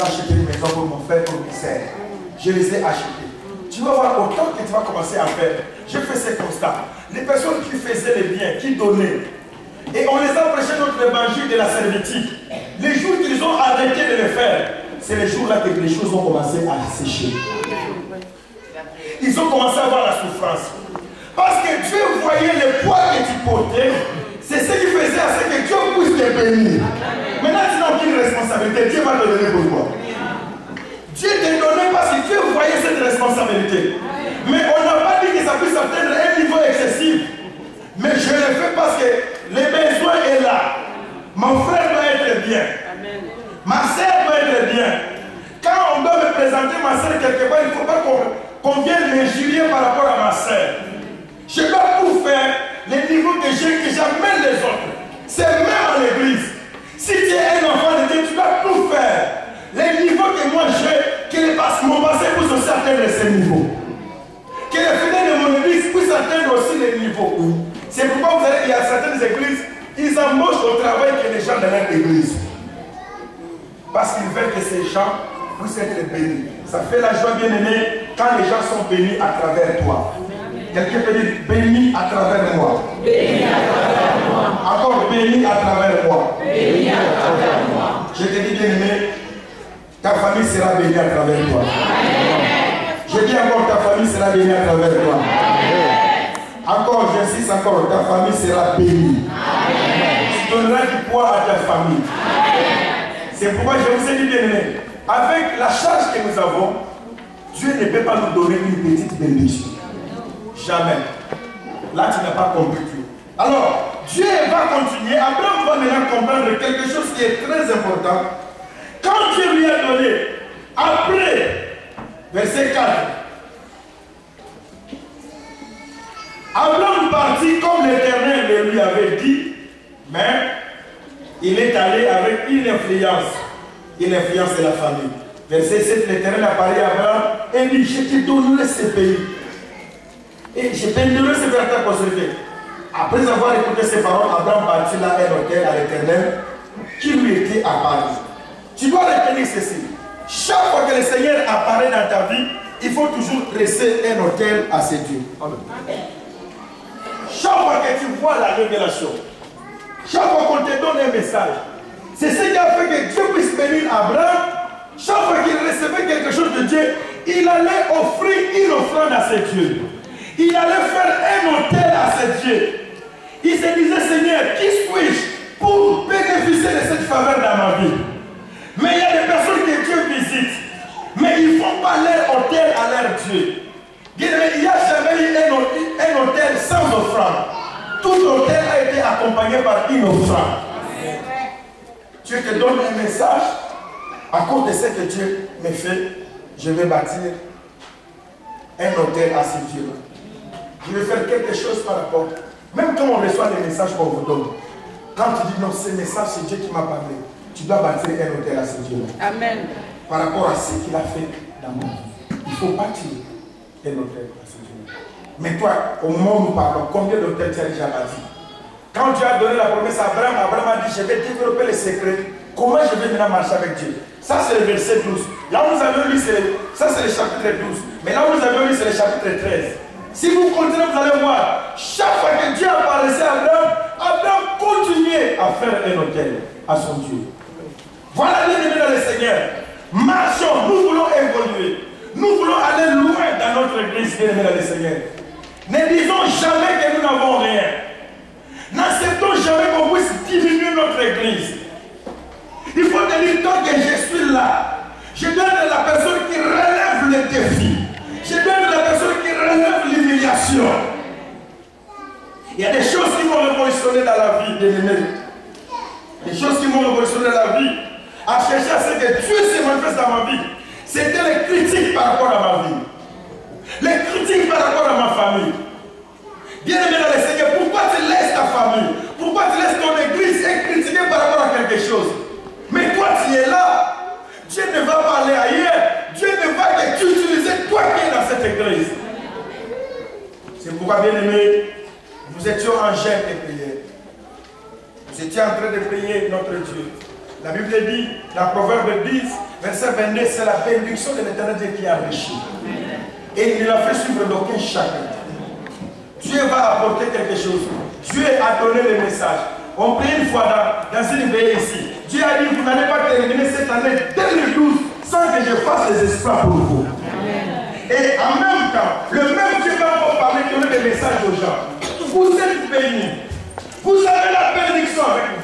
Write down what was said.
j'ai acheté une maison pour mon frère, pour mes sœurs. Je les ai achetées. Tu vas voir autant que tu vas commencer à faire. Je fais ces constats. Les personnes qui faisaient les biens, qui donnaient, et on les a prêché notre évangile de la servitude. Les jours qu'ils ont arrêté de le faire, c'est les jours-là que les choses ont commencé à sécher. Ils ont commencé à avoir la souffrance. Parce que Dieu voyait le poids que tu portais. C'est ce qui faisait à ce que Dieu puisse te bénir. Maintenant, tu n'as aucune responsabilité. Dieu va te donner pourquoi? Dieu te donnait parce que Dieu voyait cette responsabilité. Mais on n'a pas dit que ça puisse atteindre un niveau excessif. Mais je le fais parce que le besoin est là. Mon frère doit être bien. Ma soeur doit être bien. Quand on doit me présenter ma soeur quelque part, il ne faut pas qu'on vienne m'injurier par rapport à ma soeur. Je dois tout faire, les niveaux que j'ai, que j'amène les autres. C'est même à l'église. Si tu es un enfant de Dieu, tu dois tout faire. Les niveaux que moi j'ai, que mon passé puisse aussi atteindre ces niveaux. Que les fidèles de mon église puissent atteindre aussi les niveaux. C'est pourquoi vous savez qu'il y a certaines églises, ils embauchent au travail que les gens de leur église. Parce qu'ils veulent que ces gens puissent être bénis. Ça fait la joie bien aimée quand les gens sont bénis à travers toi. Quelqu'un peut dire béni à travers moi. Béni à travers moi. Encore béni à travers moi. Béni à travers moi. Je te dis bien aimé, ta famille sera bénie à travers toi. Je dis encore ta famille sera bénie à travers toi. Encore, j'insiste encore, ta famille sera bénie. Tu donneras du poids à ta famille. C'est pourquoi je vous ai dit bien aimé, avec la charge que nous avons, Dieu ne peut pas nous donner une petite bénédiction. Jamais. Là, tu n'as pas compris Dieu. Alors, Dieu va continuer. Abraham va maintenant comprendre quelque chose qui est très important. Quand Dieu lui a donné, après, verset 4, Abraham partit comme l'Éternel le lui avait dit, mais il est allé avec une influence de la famille. Verset 7, l'Éternel apparaît à Abraham et dit, je te donnerai ce pays. Et je bénirai ce pays à ta postérité. Après avoir écouté ces paroles, Abraham bâtit là un hôtel à l'Éternel qui lui était apparu. Tu dois retenir ceci. Chaque fois que le Seigneur apparaît dans ta vie, il faut toujours dresser un hôtel à ses dieux. Chaque fois que tu vois la révélation, chaque fois qu'on te donne un message, c'est ce qui a fait que Dieu puisse bénir Abraham. Chaque fois qu'il recevait quelque chose de Dieu, il allait offrir une offrande à ses dieux. Il allait faire un hôtel à ses dieux. Il se disait, Seigneur, qui suis-je pour bénéficier de cette faveur dans ma vie? Mais il y a des personnes que Dieu visite, mais ils ne font pas leur hôtel à leur Dieu. Il n'y a jamais eu un hôtel sans offrande. Tout hôtel a été accompagné par une offrande. Dieu te donne un message. À cause de ce que Dieu me fait, je vais bâtir un hôtel à ces dieux. Je vais faire quelque chose par rapport. Même quand on reçoit les messages qu'on vous donne, quand tu dis non, ce message, c'est Dieu qui m'a parlé, tu dois bâtir un hôtel à ces dieux. Amen. Par rapport à ce qu'il a fait dans mon vie. Il faut bâtir un hôtel à ces dieux. Mais toi, au moment où nous parlons, combien d'hôtels tu as déjà bâti? Quand Dieu a donné la promesse à Abraham, Abraham a dit, je vais développer les secrets. Comment je vais maintenant marcher avec Dieu? Ça, c'est le verset 12. Là où nous avons lu, ça, c'est le chapitre 12. Mais là où nous avons lu, c'est le chapitre 13. Si vous continuez, vous allez voir, chaque fois que Dieu apparaissait à Abraham, Abraham continuait à faire un hôtel à son Dieu. Voilà, bien aimés dans le Seigneur. Marchons, nous voulons évoluer. Nous voulons aller loin dans notre église, bien aimés dans le Seigneur. Ne disons jamais que nous n'avons rien. N'acceptons jamais qu'on puisse diminuer notre église. Il faut te dire, tant que je suis là, je dois être la personne qui relève les défis. Je dois être la personne qui relève l'humiliation. Il y a des choses qui m'ont révolutionné dans la vie, bien-aimés. Des choses qui m'ont révolutionné dans la vie. À chercher à ce que Dieu se manifeste dans ma vie. C'était les critiques par rapport à ma vie. Les critiques par rapport à ma famille. Bien-aimé dans le Seigneur, pourquoi tu laisses ta famille? Pourquoi tu laisses ton église être critiquée par rapport à quelque chose? Mais toi, tu es là. Dieu ne va pas aller ailleurs. Dieu ne va que t'utiliser toi qui es dans cette église. C'est pourquoi, bien aimé, nous étions en jeûne de prière. Nous étions en train de prier notre Dieu. La Bible dit, dans Proverbe 10, Verset 22, c'est la bénédiction de l'Éternel Dieu qui a enrichi. Et il ne l'a fait suivre d'aucun chacun. Dieu va apporter quelque chose. Dieu a donné le message. On prie une fois dans une veillée ici. Dieu a dit, vous n'allez pas terminer cette année 2012 sans que je fasse des espoirs pour vous. Et en même temps, le même Dieu va encore parler, donner des messages aux gens. Vous êtes bénis. Vous avez la bénédiction avec vous.